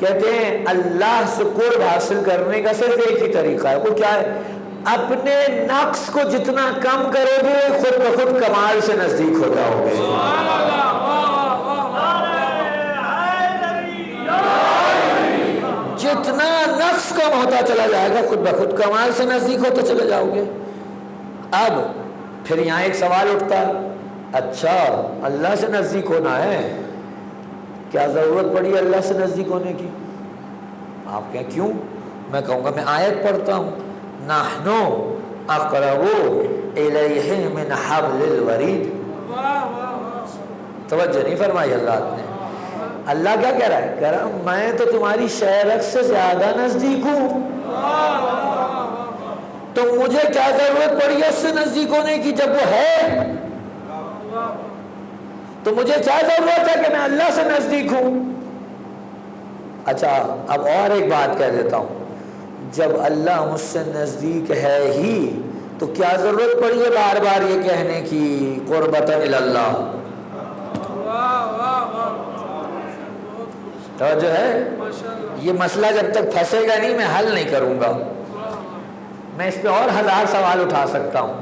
کہتے ہیں اللہ سے قرب حاصل کرنے کا صرف ایک ہی طریقہ ہے، وہ کیا ہے؟ اپنے نقص کو جتنا کم کرو گے خود بخود کمال سے نزدیک ہو جاؤ گے۔ جتنا نقص کم ہوتا چلا جائے گا خود بخود کمال سے نزدیک ہوتے چلے جاؤ گے۔ اب پھر یہاں ایک سوال اٹھتا، اچھا اللہ سے نزدیک ہونا ہے، کیا ضرورت پڑی اللہ سے نزدیک ہونے کی؟ آپ کہیں کیوں؟ میں کہوں گا میں آیت پڑھتا ہوں، نحن اقرب الیہ من حبل الورید۔ توجہ نہیں فرمائی حضرات نے؟ اللہ کیا کہہ رہا ہے؟ کہہ رہا میں تو تمہاری شہرک سے زیادہ نزدیک ہوں، تو مجھے کیا ضرورت پڑی ہے اس سے نزدیک ہونے کی جب وہ ہے؟ تو مجھے کیا ضرورت ہے کہ میں اللہ سے نزدیک ہوں؟ اچھا اب اور ایک بات کہہ دیتا ہوں، جب اللہ مجھ سے نزدیک ہے ہی تو کیا ضرورت پڑی ہے بار بار یہ کہنے کی قربتاً اللہ؟ توجہ ہے؟ یہ مسئلہ جب تک پھنسے گا نہیں میں حل نہیں کروں گا۔ میں اس پہ اور ہزار سوال اٹھا سکتا ہوں۔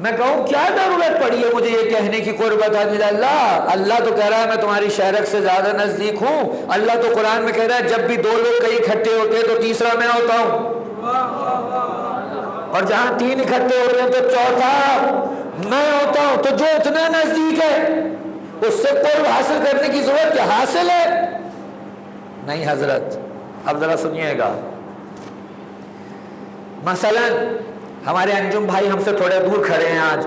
میں کہوں کیا ضرورت پڑی ہے مجھے یہ کہنے کی قربتاً اللہ؟ اللہ تو کہہ رہا ہے میں تمہاری شہرک سے زیادہ نزدیک ہوں۔ اللہ تو قرآن میں کہہ رہا ہے جب بھی دو لوگ کئی اکٹھے ہوتے ہیں تو تیسرا میں ہوتا ہوں، اور جہاں تین اکٹھے ہوتے ہیں تو چوتھا میں ہوتا ہوں۔ تو جو اتنا نزدیک ہے اس سے قرب حاصل کرنے کی ضرورت کیا حاصل ہے؟ نہیں حضرت، اب ذرا سنیے گا۔ مثلا ہمارے انجم بھائی ہم سے تھوڑے دور کھڑے ہیں آج،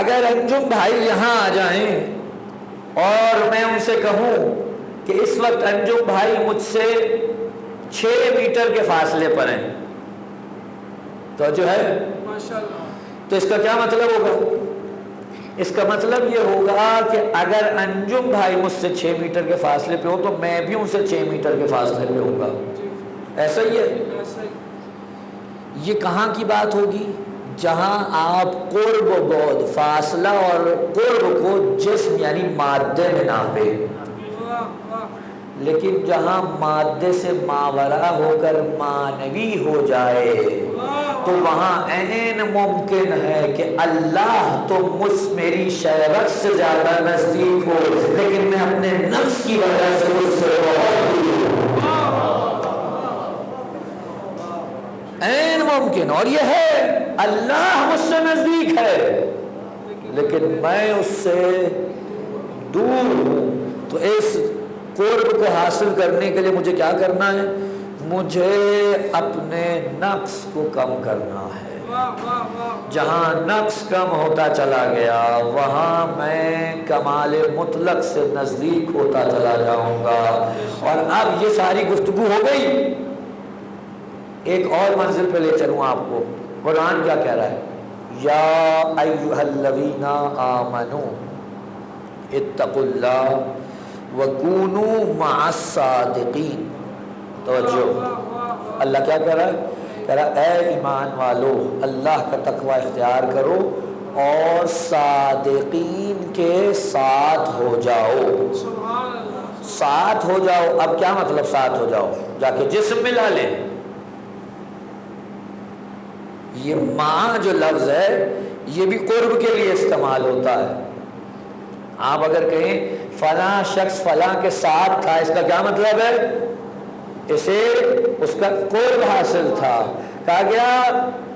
اگر انجم بھائی یہاں آ جائیں اور میں ان سے کہوں کہ اس وقت انجم بھائی مجھ سے 6 میٹر کے فاصلے پر ہیں، تو جو ہے تو اس کا کیا مطلب ہوگا؟ اس کا مطلب یہ ہوگا کہ اگر انجم بھائی مجھ سے 6 میٹر کے فاصلے پہ ہو تو میں بھی ان سے 6 میٹر کے فاصلے پہ ہوں گا۔ ایسا ہی ہے۔ یہ کہاں کی بات ہوگی؟ جہاں آپ قرب و بعد، فاصلہ اور قرب کو جسم یعنی مادے میں ناپے، لیکن جہاں مادے سے ماورا ہو کر معنوی ہو جائے تو وہاں عین ممکن ہے کہ اللہ تو میری شہرت سے زیادہ نزدیک ہو لیکن میں اپنے نفس کی وجہ سے اس سے بہت دور ہوں۔ عین ممکن، اور یہ ہے اللہ مجھ سے نزدیک ہے لیکن میں اس سے دور ہوں۔ تو اس قرب کو حاصل کرنے کے لیے مجھے کیا کرنا ہے؟ مجھے اپنے نقص کو کم کرنا ہے۔ جہاں نقص کم ہوتا چلا گیا وہاں میں کمال مطلق سے نزدیک ہوتا چلا جاؤں گا۔ اور اب یہ ساری گفتگو ہو گئی، ایک اور منزل پہ لے چلوں آپ کو۔ قرآن کیا کہہ رہا ہے؟ یا ایھا الذین آمنوا اتقوا اللہ وَكُونُوا مَعَ الصَّادِقِينَ۔ توجہ، اللہ کیا کہہ رہا ہے؟ کہہ رہا اے ایمان والو اللہ کا تقوی اختیار کرو اور صادقین کے ساتھ ہو جاؤ۔ ساتھ ہو جاؤ، اب کیا مطلب ساتھ ہو جاؤ؟ جا کے جسم ملا لیں۔ یہ ماں جو لفظ ہے یہ بھی قرب کے لیے استعمال ہوتا ہے۔ آپ اگر کہیں فلاں شخص فلاں کے ساتھ تھا، اس کا کیا مطلب ہے؟ اسے اس کا قرب حاصل تھا۔ کہا گیا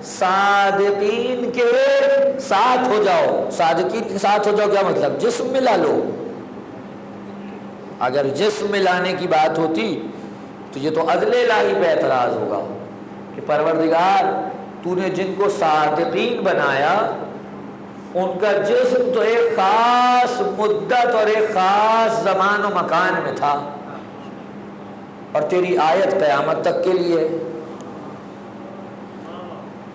صادقین کے ساتھ ہو جاؤ۔ صادقین کے ساتھ ہو جاؤ کیا مطلب؟ جسم ملا لو۔ اگر جسم ملانے کی بات ہوتی تو یہ تو عدل الہی پہ اعتراض ہوگا کہ پروردگار تو نے جن کو صادقین بنایا ان کا جسم تو ایک خاص مدت اور ایک خاص زمان و مکان میں تھا، اور تیری آیت قیامت تک کے لیے۔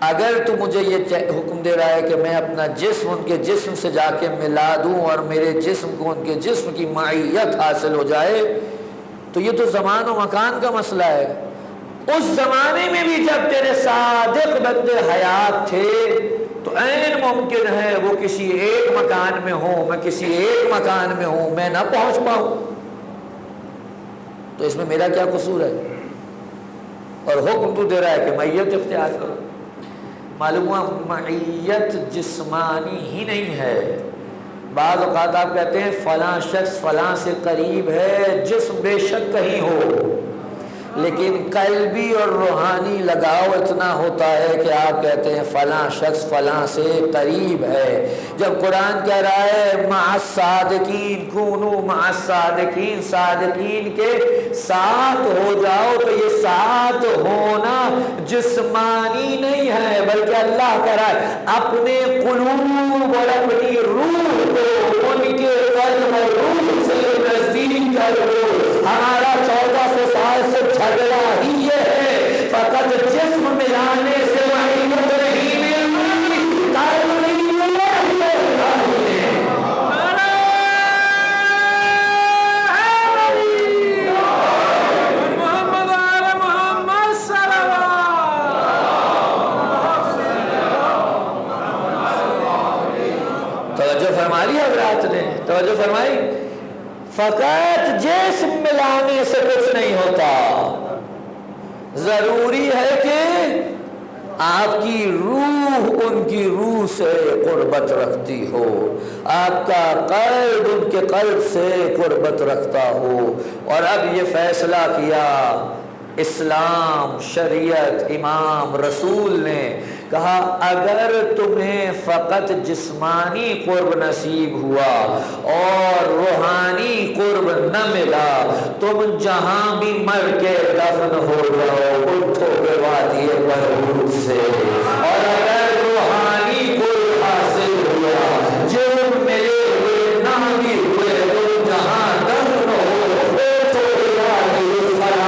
اگر تو مجھے یہ حکم دے رہا ہے کہ میں اپنا جسم ان کے جسم سے جا کے ملا دوں اور میرے جسم کو ان کے جسم کی معیت حاصل ہو جائے، تو یہ تو زمان و مکان کا مسئلہ ہے۔ اس زمانے میں بھی جب تیرے صادق بندے حیات تھے تو عین ممکن ہے وہ کسی ایک مکان میں ہوں، میں کسی ایک مکان میں ہوں، میں نہ پہنچ پاؤں۔ تو اس میں میرا کیا قصور ہے؟ اور حکم تو دے رہا ہے کہ معیت اختیار کرو۔ معلوم ہوا معیت جسمانی ہی نہیں ہے۔ بعض اوقات آپ کہتے ہیں فلاں شخص فلاں سے قریب ہے، جسم بے شک کہیں ہو، لیکن قلبی اور روحانی لگاؤ اتنا ہوتا ہے کہ آپ کہتے ہیں فلاں شخص فلاں سے قریب ہے۔ جب قرآن کہہ رہا ہے مع الصادقین، کونوا مع الصادقین، صادقین کے ساتھ ہو جاؤ، تو یہ ساتھ ہونا جسمانی نہیں ہے، بلکہ اللہ کہہ رہا ہے اپنے قلوب اور اپنی روح کو ان کے قلب اور روح سے نزدیک کر دو۔ ہمارا 1400 سال سے جھگڑا ہی یہ ہے، فقط جسم ملانے سے معیت نہیں ملتی، قلب نہیں ملتا۔ توجہ فرمائی حضرات نے، توجہ فرمائی۔ فقط جسم ملانے سے کچھ نہیں ہوتا، ضروری ہے کہ آپ کی روح ان کی روح سے قربت رکھتی ہو، آپ کا قلب ان کے قلب سے قربت رکھتا ہو۔ اور اب یہ فیصلہ کیا اسلام، شریعت، امام، رسول نے کہا اگر تمہیں فقط جسمانی قرب نصیب ہوا اور روحانی قرب نہ ملا، تم جہاں بھی مر کے دفن ہو جاؤ، اٹھو گے وادی برہوت سے، اور اگر روحانی قرب حاصل ہوا، جرم ملے ہوئے نہ بھی ہوئے، تم جہاں دفن ہو، اٹھو گے وادی برہوت۔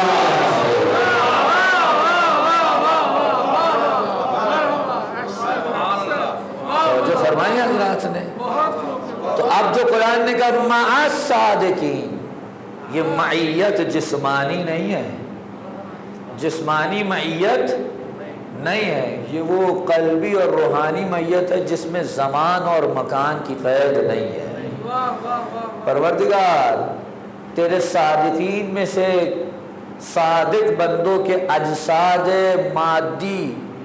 فرمایا حضرات نے۔ تو اب جو قرآن نے کہا مع الصادقین، یہ معیت جسمانی نہیں ہے، جسمانی معیت نہیں ہے، یہ وہ قلبی اور روحانی معیت ہے جس میں زمان اور مکان کی قید نہیں ہے۔ پروردگار تیرے صادقین میں سے صادق بندوں کے اجساد مادی،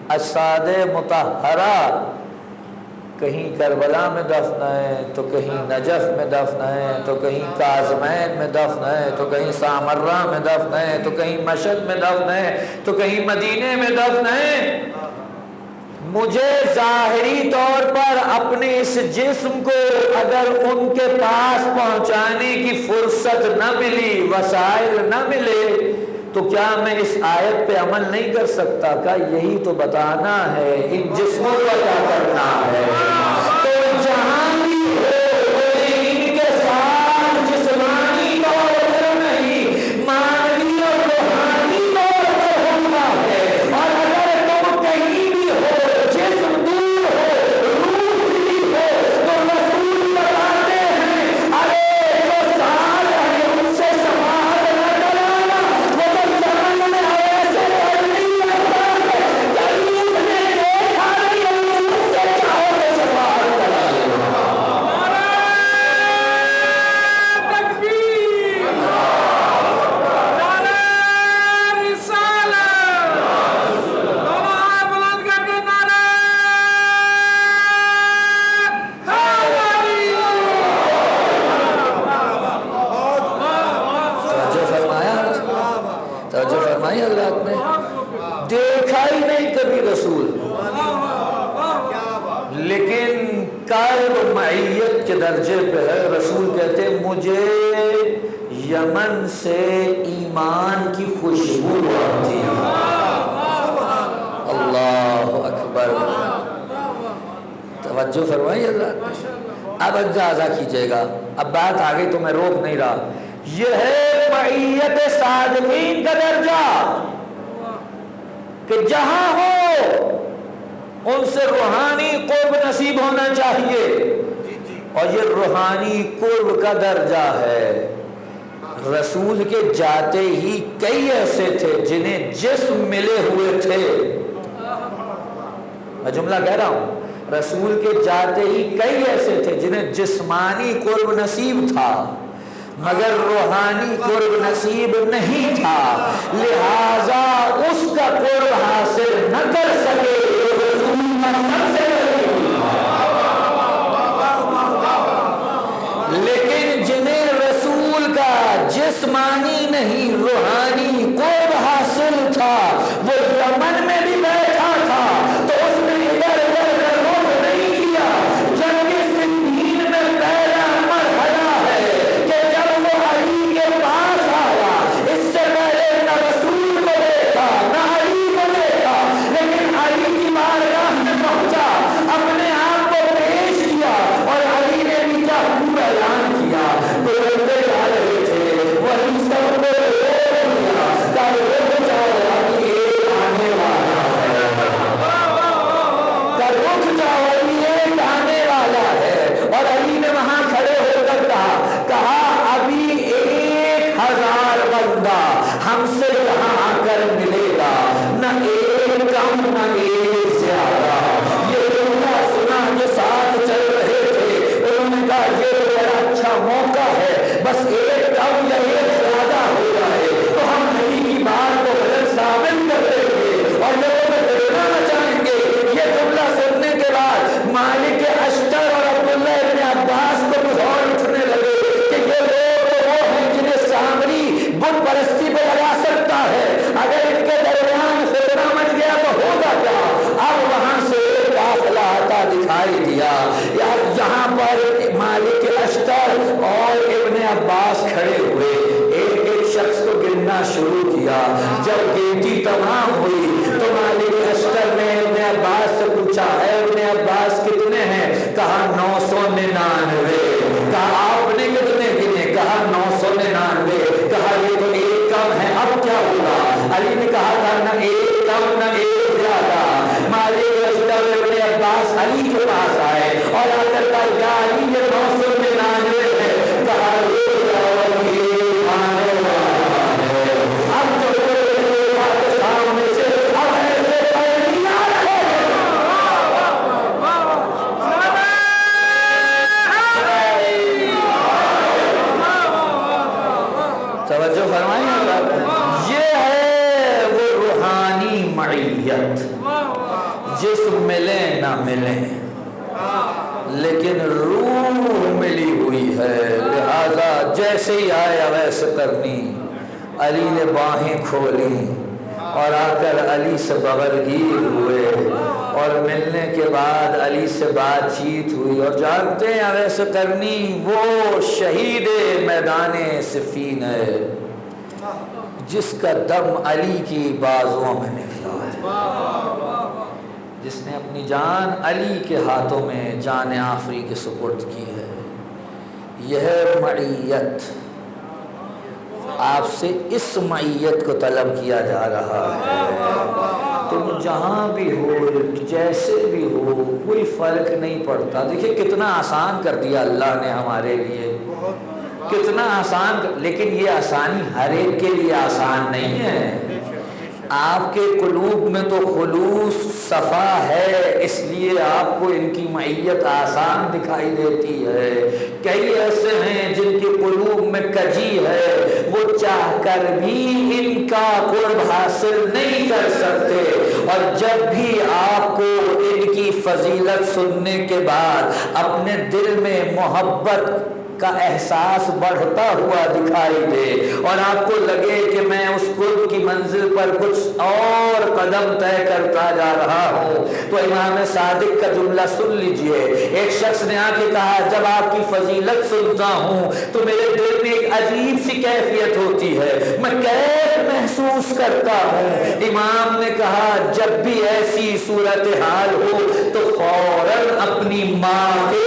اجساد مطہرہ کہیں کربلا میں دفن ہے، تو کہیں نجف میں دفن ہے، تو کہیں کاظمین میں دفن ہے، تو کہیں سامرہ میں دفن ہے، تو کہیں مشہد میں دفن ہے، تو کہیں مدینے میں دفن ہے۔ مجھے ظاہری طور پر اپنے اس جسم کو اگر ان کے پاس پہنچانے کی فرصت نہ ملی، وسائل نہ ملے، تو کیا میں اس آیت پہ عمل نہیں کر سکتا؟ کا یہی تو بتانا ہے ان جسموں کا کیا کرنا ہے۔ تو جہاں بھی ہو ان کے ساتھ جسمانی طور پر نہیں، معنوی اور روحانی طور پر ہونا ہے۔ اور اگر تم کہیں بھی ہو، جسم دور ہو، روح بھی ہو، تو رسول بتاتے ہیں ارے جو ساتھ ہے ان سے شفاعت نہ کرانا، وہ تو جہان میں ایسے کرنی لگتا ہے کبھی اس نے دیکھا نہیں، ان سے چاہو تو شفاعت کرا لے۔ تکبیر، نعرہ رسالت، دونوں ہاتھ بلند کر کے نعرہ حیدری۔ توجہ فرمایا، توجہ فرمائی حضرات نے۔ دیکھا ہی نہیں کبھی رسول، لیکن قلب معیت کے درجے پہ ہے۔ رسول کہتے ہیں مجھے یمن سے ایمان کی خوشبو آتی ہے۔ اللہ اکبر، توجہ فرمائی حضرات نے۔ اب اندازہ کیجئے گا، اب بات آگئی تو میں روک نہیں رہا۔ یہ ہے معیت صادقین کا درجہ کہ جہاں ہو ان سے روحانی قرب نصیب ہونا چاہیے، اور یہ روحانی قرب کا درجہ ہے۔ رسول کے جاتے ہی کئی ایسے تھے جنہیں جسم ملے ہوئے تھے، میں جملہ کہہ رہا ہوں، رسول کے جاتے ہی کئی ایسے تھے جنہیں جسمانی قرب نصیب تھا، مگر روحانی قرب نصیب نہیں تھا، لہذا اس کا قرب حاصل نہ کر سکے لیکن جنہیں رسول کا جسمانی نہیں روحانی قرب حاصل تھا، وہ یمن میں بھی بیٹھا تھا تو اس نے ادھر ادھر کا رخ نہیں کیا۔ جنگ صفین میں پہلا مرحلہ ہے کہ جب وہ علی کے پاس آیا، اس سے پہلے نہ رسول کو دیکھا نہ علی کو دیکھا، لیکن علی کی بارگاہ میں پہنچا، اپنے آپ کو پیش کیا اور علی نے بھی کیا خوب اعلان کیا، تو روتے جا رہے تھے، وہی سب کو روک دیا، کل رک جاؤ علی ایک آنے والا ہے، کل رک جاؤ علی ایک آنے والا ہے۔ اور علی نے وہاں کھڑے ہو کر کہا ابھی 1000 بندہ ہم سے یہاں آ کر ملے گا، نہ ایک کم نہ ایک زیادہ۔ یہ جملہ سنا جو ساتھ چل رہے تھے، انہوں نے کہا یہ بڑا اچھا موقع ہے، بس ایک کم یا ایک زیادہ ہو جائے تو ہم نبی کی بات کو غلط ثابت کر دیں گے اور لوگوں میں فتنہ مچائیں گے۔ یہ جملہ سننے کے بعد مالک اشتر اور عبداللہ ابن عباس کو بھی ہور اٹھنے لگے کہ یہ لوگ تو وہ ہیں جنہیں سامری بت پرستی پہ لگا سکتا ہے، اگر ان کے درمیان فتنہ مچ گیا تو ہوگا کیا۔ اب وہاں سے ایک قافلہ آتا دکھائی دیا، یہاں پر مالک اشتر اور ابن عباس کھڑے ہوئے، ایک ایک شخص کو گننا شروع کیا۔ جب گنتی تمام ہوئی تو مالک اشتر نے ابن عباس سے پوچھا اے ابن عباس کتنے ہیں؟ کہا 999۔ کہا آپ نے کتنے گنے؟ کہا 999۔ کہا یہ تو ایک کم ہے، اب کیا ہوگا؟ علی نے کہا تھا نہ ایک کم نہ ایک زیادہ۔ مالک اشتر ابن عباس علی کے پاس آئے اور آ کر کہا یا علی یہ 999 ہے۔ کہا یہ آنے والا ہے، اب جو سامنے سے اب ایسے پہلیا رہے توجہ فرمائیں آپ، یہ ہے وہ روحانی معیت، جسم ملے نہ ملے لیکن روح ملی ہوئی ہے، لہذا جیسے ہی آیا ویسے کرنی۔ علی نے باہیں کھولی اور آ کر علی سے بغرگیر ہوئے اور ملنے کے بعد علی سے بات چیت ہوئی، اور جانتے ہیں ویسے کرنی وہ شہید میدان صفین ہے جس کا دم علی کی بازوؤں میں نکلا ہے، جس نے اپنی جان علی کے ہاتھوں میں جان آفری کے سپرد کی ہے۔ یہ معیت، آپ سے اس معیت کو طلب کیا جا رہا ہے۔ تم جہاں بھی ہو جیسے بھی ہو کوئی فرق نہیں پڑتا۔ دیکھیں کتنا آسان کر دیا اللہ نے ہمارے لیے، کتنا آسان، لیکن یہ آسانی ہر ایک کے لیے آسان نہیں ہے۔ آپ کے قلوب میں تو خلوص صفا ہے، اس لیے آپ کو ان کی معیت آسان دکھائی دیتی ہے۔ کئی ایسے ہیں جن کے قلوب میں کجی ہے، وہ چاہ کر بھی ان کا قرب حاصل نہیں کر سکتے، اور جب بھی آپ کو ان کی فضیلت سننے کے بعد اپنے دل میں محبت کا احساس بڑھتا ہوا دکھائی دے اور آپ کو لگے کہ میں اس قرب کی منزل پر کچھ اور قدم طے کرتا جا رہا ہوں، تو امام صادق کا جملہ سن لیجئے۔ ایک شخص نے آ کے کہا جب آپ کی فضیلت سنتا ہوں تو میرے دل میں ایک عجیب سی کیفیت ہوتی ہے، میں کیف محسوس کرتا ہوں۔ امام نے کہا جب بھی ایسی صورتحال ہو تو فوراً اپنی ماں کے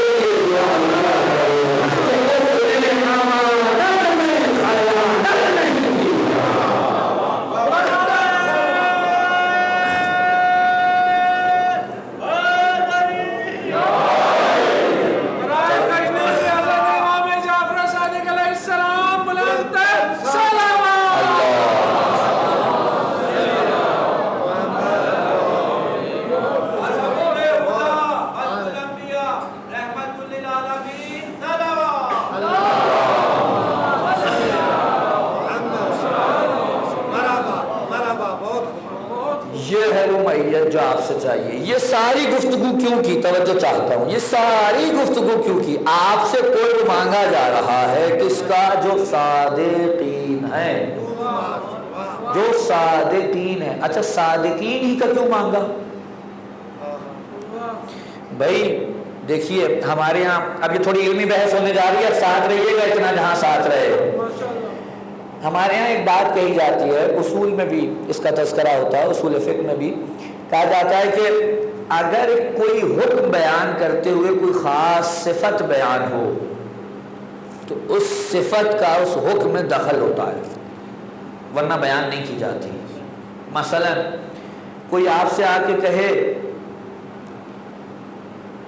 معیت جو آپ سے چاہیے. یہ ساری گفتگو کیوں کی؟ توجہ چاہتا ہوں. یہ ساری گفتگو کیوں کی؟ آپ سے قرب مانگا جا رہا ہے کس کا؟ جو صادقین ہیں، جو صادقین ہیں. اچھا صادقین ہی کا کیوں مانگا؟ بھائی دیکھیے ہمارے یہاں اب یہ تھوڑی علمی بحث ہونے جا رہی ہے، اب ساتھ رہیے گا اتنا جہاں ساتھ رہے. ہمارے یہاں ایک بات کہی جاتی ہے، اصول میں بھی اس کا تذکرہ ہوتا ہے، اصول فقہ میں بھی کہا جاتا ہے کہ اگر کوئی حکم بیان کرتے ہوئے کوئی خاص صفت بیان ہو تو اس صفت کا اس حکم میں دخل ہوتا ہے، ورنہ بیان نہیں کی جاتی. مثلا کوئی آپ سے آ کے کہے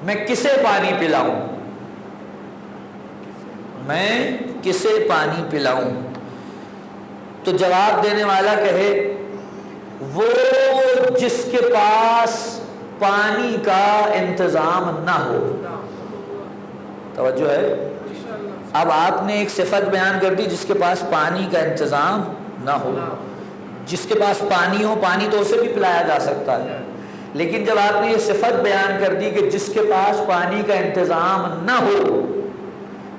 میں کسے پانی پلاؤں، میں کسے پانی پلاؤں، تو جواب دینے والا کہے وہ جس کے پاس پانی کا انتظام نہ ہو. توجہ ہے؟ اب آپ نے ایک صفت بیان کر دی جس کے پاس پانی کا انتظام نہ ہو. جس کے پاس پانی ہو، پانی تو اسے بھی پلایا جا سکتا ہے، لیکن جب آپ نے یہ صفت بیان کر دی کہ جس کے پاس پانی کا انتظام نہ ہو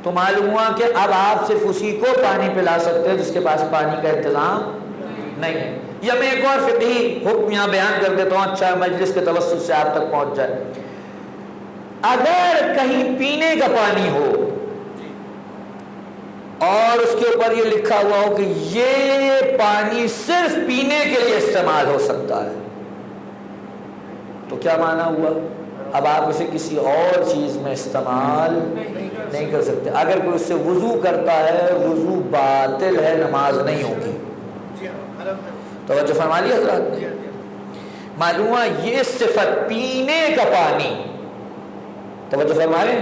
تو معلوم ہوا کہ اب آپ صرف اسی کو پانی پلا سکتے ہیں جس کے پاس پانی کا انتظام نہیں ہے. یا میں ایک اور فقہی حکم یہاں بیان کر دیتا ہوں، اچھا مجلس کے توسط سے آپ تک پہنچ جائے. اگر کہیں پینے کا پانی ہو اور اس کے اوپر یہ لکھا ہوا ہو کہ یہ پانی صرف پینے کے لیے استعمال ہو سکتا ہے تو کیا معنی ہوا؟ اب آپ اسے کسی اور چیز میں استعمال نہیں کر سکتے. اگر کوئی اس سے وضو کرتا ہے، وضو باطل ہے، نماز نہیں ہوگی. توجہ فرما لی حضرات نے؟ معلوم ہوا یہ صفت پینے کا پانی، توجہ فرمائے،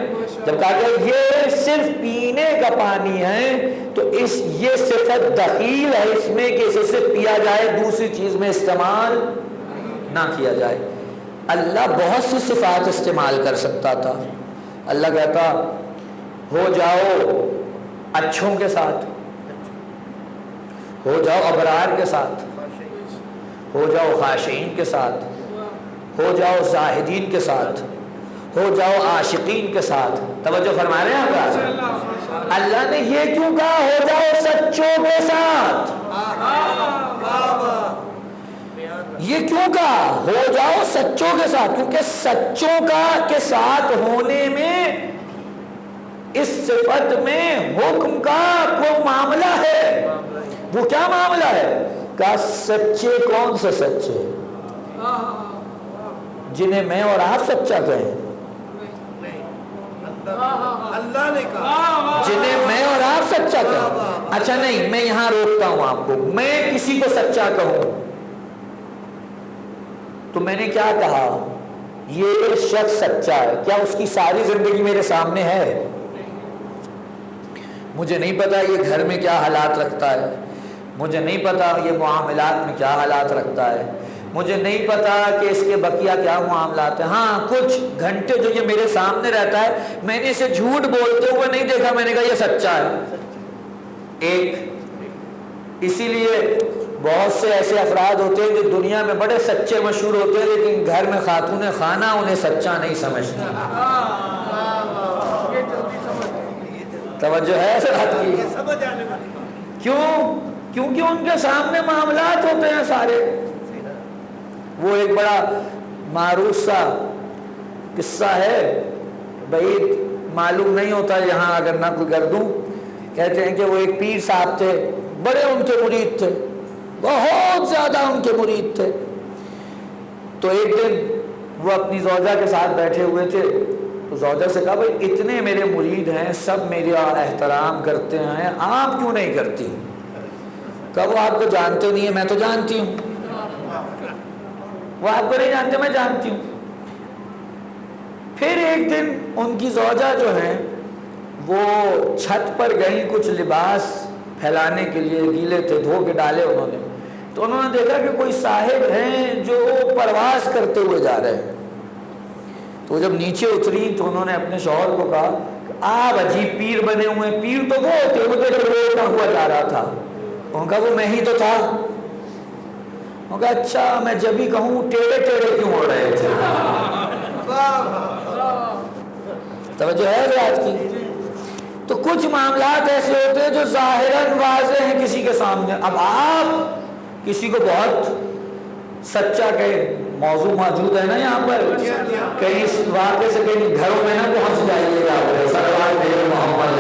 جب کہا گیا یہ صرف پینے کا پانی ہے تو یہ صفت دخیل ہے اس میں کہ اسے صرف پیا جائے، دوسری چیز میں استعمال نہ کیا جائے. اللہ بہت سی صفات استعمال کر سکتا تھا. اللہ کہتا ہو جاؤ اچھوں کے ساتھ، ہو جاؤ ابرار کے ساتھ، ہو جاؤ خاشعین کے ساتھ، ہو جاؤ زاہدین کے ساتھ، ہو جاؤ عاشقین کے ساتھ. توجہ فرما رہے ہیں آپ؟ اللہ نے یہ کیوں کہا ہو جاؤ سچوں کے ساتھ؟ یہ کیوں کہا ہو جاؤ سچوں کے ساتھ؟ کیونکہ سچوں کا کے ساتھ ہونے میں اس صفت میں حکم کا کوئی معاملہ ہے. وہ کیا معاملہ ہے؟ کہا سچے کون سے سچے؟ جنہیں میں اور آپ سچا کہیں. اللہ نے کہا جنہیں میں اور آپ سچا کہیں. اچھا نہیں، میں یہاں روکتا ہوں آپ کو. میں کسی کو سچا کہوں تو میں نے کیا کہا؟ یہ شخص سچا ہے. کیا اس کی ساری زندگی میرے سامنے ہے؟ مجھے نہیں پتا یہ گھر میں کیا حالات رکھتا ہے، مجھے نہیں پتا یہ معاملات میں کیا حالات رکھتا ہے، مجھے نہیں پتا کہ اس کے بقیہ کیا معاملات ہیں. ہاں کچھ گھنٹے جو یہ میرے سامنے رہتا ہے میں نے اسے جھوٹ بولتے ہوئے نہیں دیکھا، میں نے کہا یہ سچا ہے. ایک اسی لیے بہت سے ایسے افراد ہوتے ہیں جو دنیا میں بڑے سچے مشہور ہوتے ہیں لیکن گھر میں خاتون خانہ انہیں سچا نہیں سمجھتی. توجہ ہے سرحد کی؟ کیوں؟ کیونکہ ان کے سامنے معاملات ہوتے ہیں سارے. وہ ایک بڑا معروف سا قصہ ہے، بعید معلوم نہیں ہوتا یہاں اگر نقل کر دوں. کہتے ہیں کہ وہ ایک پیر صاحب تھے، بڑے ان کے مرید تھے، بہت زیادہ ان کے مرید تھے. تو ایک دن وہ اپنی زوجہ کے ساتھ بیٹھے ہوئے تھے تو زوجہ سے کہا بھائی اتنے میرے مرید ہیں، سب میرا احترام کرتے ہیں، آپ کیوں نہیں کرتی؟ کہا وہ آپ کو جانتے نہیں ہیں، میں تو جانتی ہوں. وہ آپ کو نہیں جانتے، میں جانتی ہوں. پھر ایک دن ان کی زوجہ جو ہیں وہ چھت پر گئیں کچھ لباس پھیلانے کے لیے، گیلے تھے، دھو کے ڈالے انہوں نے. تو انہوں نے دیکھا کہ کوئی صاحب ہیں جو پرواز کرتے ہوئے جا رہے ہیں. تو جب نیچے اتری تو انہوں نے اپنے شوہر کو کہا کہ آپ عجیب پیر بنے ہوئے ہیں. پیر تو وہ ہوتے وہ دیکھ روتا ہوا جا رہا تھا. ان کا وہ میں ہی تو تھا. وہ کہا اچھا میں جب ہی کہوں ٹیڑے ٹیڑے کیوں ہو رہے تھے؟ توجہ ہے بات کی؟ تو کچھ معاملات ایسے ہوتے ہیں جو ظاہراً واضح ہیں کسی کے سامنے. اب آپ کسی کو بہت سچا کہیں، موضوع موجود ہے نا یہاں پر، کہیں اس واقعے سے کہیں گھروں میں نہ پہنچ جائیے گا. سرکار میرے محمد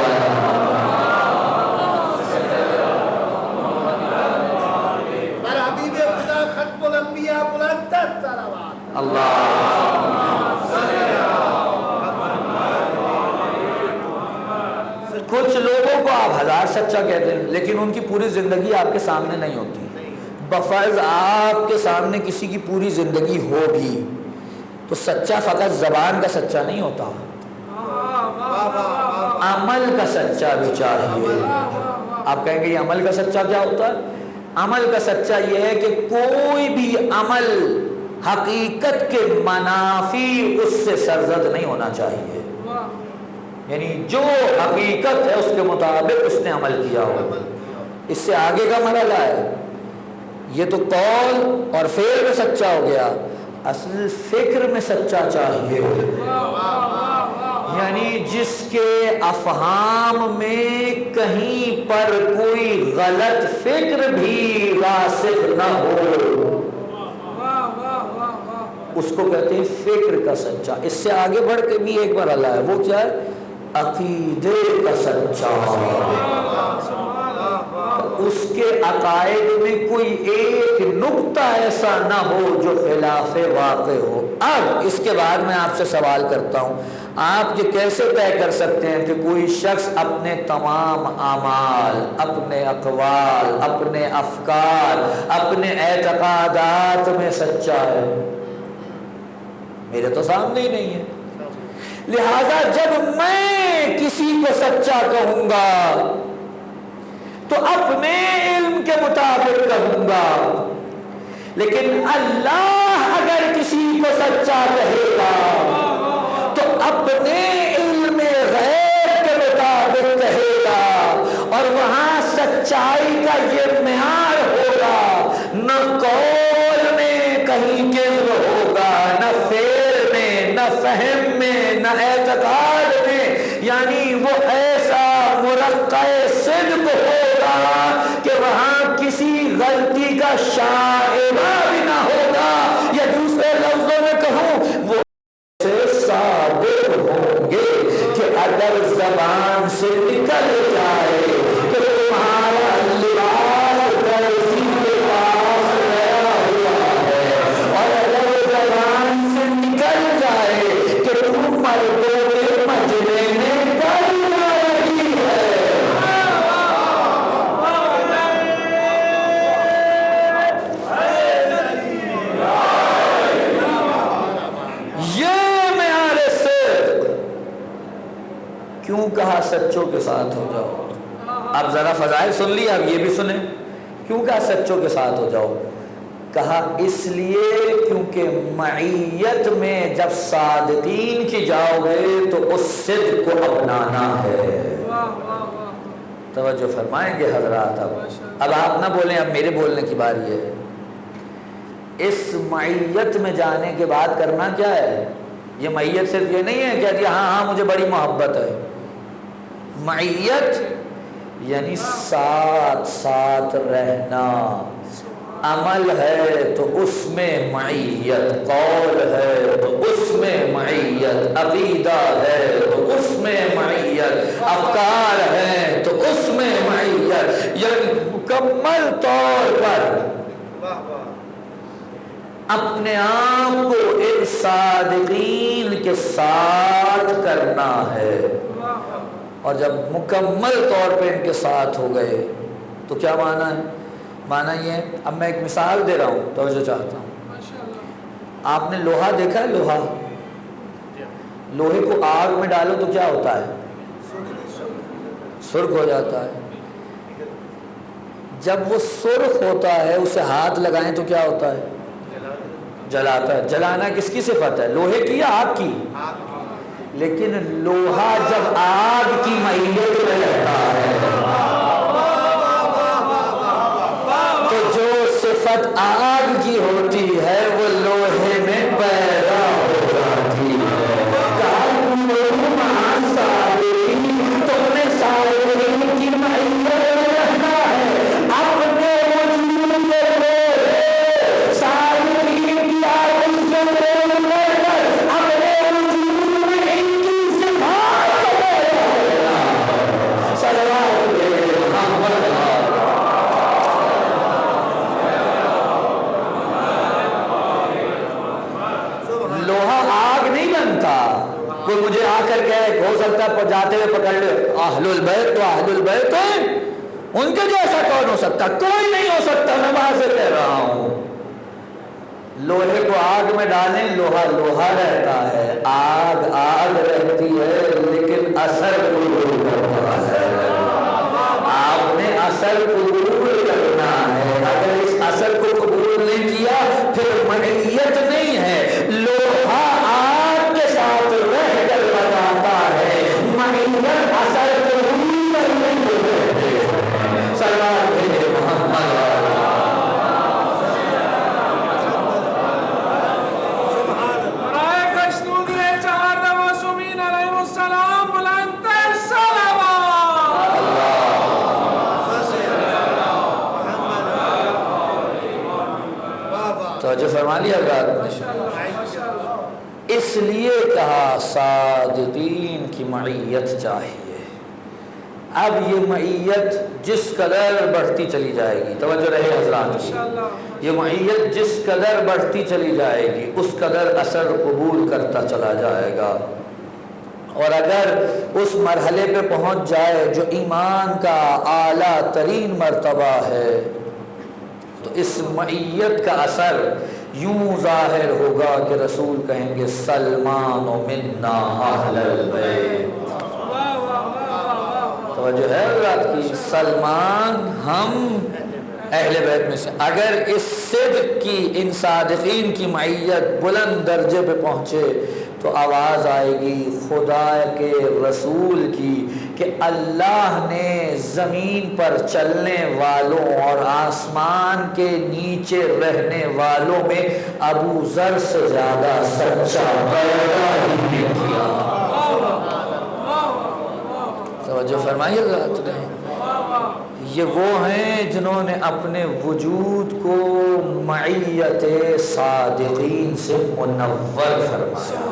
اللہ. کچھ لوگوں کو آپ ہزار سچا کہتے ہیں لیکن ان کی پوری زندگی آپ کے سامنے نہیں ہوتی. بفرض آپ کے سامنے کسی کی پوری زندگی ہو بھی تو سچا فقط زبان کا سچا نہیں ہوتا، عمل کا سچا بھی چاہیے. آپ کہیں گے یہ عمل کا سچا کیا ہوتا ہے؟ عمل کا سچا یہ ہے کہ کوئی بھی عمل حقیقت کے منافی اس سے سرزد نہیں ہونا چاہیے. یعنی جو حقیقت ہے اس کے مطابق اس نے عمل کیا ہو. اس سے آگے کا مرحلہ ہے، یہ تو قول اور فعل میں سچا ہو گیا، اصل فکر میں سچا چاہیے. یعنی جس کے افہام میں کہیں پر کوئی غلط فکر بھی راسخ نہ ہو، اس کو کہتے ہیں فکر کا سچا. اس سے آگے بڑھ کے بھی ایک مرحلہ ہے، وہ کیا ہے؟ عقیدے کا سچا. اس کے عقائد میں کوئی ایک نقطہ ایسا نہ ہو جو خلاف واقع ہو. اب اس کے بعد میں آپ سے سوال کرتا ہوں، آپ یہ کیسے طے کر سکتے ہیں کہ کوئی شخص اپنے تمام اعمال، اپنے اقوال، اپنے افکار، اپنے اعتقادات میں سچا ہے؟ میرے تو سامنے ہی نہیں ہے. لہذا جب میں کسی کو سچا کہوں گا تو اپنے علم کے مطابق کہوں گا، لیکن اللہ اگر کسی کو سچا کہے گا تو اپنے علم غیب کے مطابق کہے گا، اور وہاں سچائی کا یہ معیار ہوگا، نہ قول میں کہیں کذب ہوگا، نہ فعل میں، نہ فہم میں، نہ اعتقاد میں. یعنی وہ ایسا مرقع صدق ہوگا کہ وہاں کسی غلطی کا شائبہ بھی نہ ہوگا، یا دوسرے لفظوں میں کہوں وہ صادق ہوں گے کہ اگر زبان سے نکل جائے کہ تمہارا لباس درزی کے پاس گیا ہوا ہے، اور اگر زبان سے نکل جائے کہ تم مردوں کے مجلے میں کل رہی ہے. یہ معیار صدق. کیوں کہا سچوں کے ساتھ ہو جاؤ؟ اب ذرا فضائل سن لی، اب یہ بھی سنیں. کیوں کہا سچوں کے ساتھ ہو جاؤ؟ کہا اس لیے کیونکہ معیت میں جب صادقین کی جاؤ گے تو اس صدق کو اپنانا ہے. توجہ فرمائیں گے حضرات. اب آپ نہ بولیں، اب میرے بولنے کی باری ہے. اس معیت میں جانے کے بعد کرنا کیا ہے؟ یہ معیت صرف یہ نہیں ہے کہ ہاں ہاں مجھے بڑی محبت ہے. معیت یعنی ساتھ ساتھ رہنا. عمل ہے تو اس میں معیت، قول ہے تو اس میں معیت، عقیدہ ہے تو اس میں معیت، افکار ہے تو اس میں معیت. یعنی مکمل طور پر اپنے آپ کو ان صادقین کے ساتھ کرنا ہے. اور جب مکمل طور پہ ان کے ساتھ ہو گئے تو کیا معنی ہے؟ معنی یہ ہے، اب میں ایک مثال دے رہا ہوں، توجہ چاہتا ہوں. آپ نے لوہا دیکھا ہے؟ لوہا، لوہے کو آگ میں ڈالو تو کیا ہوتا ہے؟ سرخ ہو جاتا ہے. جب وہ سرخ ہوتا ہے اسے ہاتھ لگائیں تو کیا ہوتا ہے؟ جلاتا ہے. جلانا کس کی صفت ہے؟ لوہے کی یا آگ کی؟ لیکن لوہا جب آگ کی معیت میں رہتا ہے تو جو صفت محبت آگ کی ہوتی ہے وہ لوہے میں پیدا ہو جاتی ہے۔ تم نے صابرین کی معیت میں رہنا ہے، اپنے وجود میں صابرین کی آغوش میں رہ کر اپنے وجود میں ان کی صفات کو پیدا کرنا۔ صلوات محمد۔ لوہا آگ نہیں بنتا۔ کوئی مجھے آ کر کے ہو سکتا ہے جاتے ہوئے پکڑ لے، اہل البیت تو اہل البیت ہیں، ان کے جیسا کون ہو سکتا؟ کوئی نہیں ہو سکتا، میں واضح کہہ رہا ہوں۔ لوہے کو آگ میں ڈالیں، لوہا لوہا رہتا ہے، آگ آگ رہتی ہے، لیکن اثر قبول کرتا ہے۔ آپ نے اثر قبول کرنا ہے، اگر اس اثر کو قبول نہیں کیا پھر معیت نہیں ہے۔ لوہا آگ کے ساتھ رہ کر بتاتا ہے، معیت اثر قبول کرنے کو کہتے ہیں۔ صلوات محمد۔ برائے کشنود چار معصومین علیہ السلام بلند صلوات۔ توجہ فرما لیا حضرات نے؟ اس لیے کہا صادقین کی معیت چاہیے۔ اب یہ معیت جس قدر بڑھتی چلی جائے گی، توجہ رہے حضرات کی، یہ معیت جس قدر بڑھتی چلی جائے گی اس قدر اثر قبول کرتا چلا جائے گا، اور اگر اس مرحلے پہ پہنچ جائے جو ایمان کا اعلیٰ ترین مرتبہ ہے تو اس معیت کا اثر یوں ظاہر ہوگا کہ رسول کہیں گے سلمان و منا اہل البیت۔ توجہ ہے حضرات کی، سلمان ہم اہل بیت میں سے۔ اگر اس صدق کی، ان صادقین کی معیت بلند درجے پہ پہنچے تو آواز آئے گی خدا کے رسول کی کہ اللہ نے زمین پر چلنے والوں اور آسمان کے نیچے رہنے والوں میں ابو ذر سے زیادہ سچا پیدا ہی نہیں کیا۔ توجہ فرمائیے ذات نے، یہ وہ ہیں جنہوں نے اپنے وجود کو معیت صادقین سے منور فرمایا۔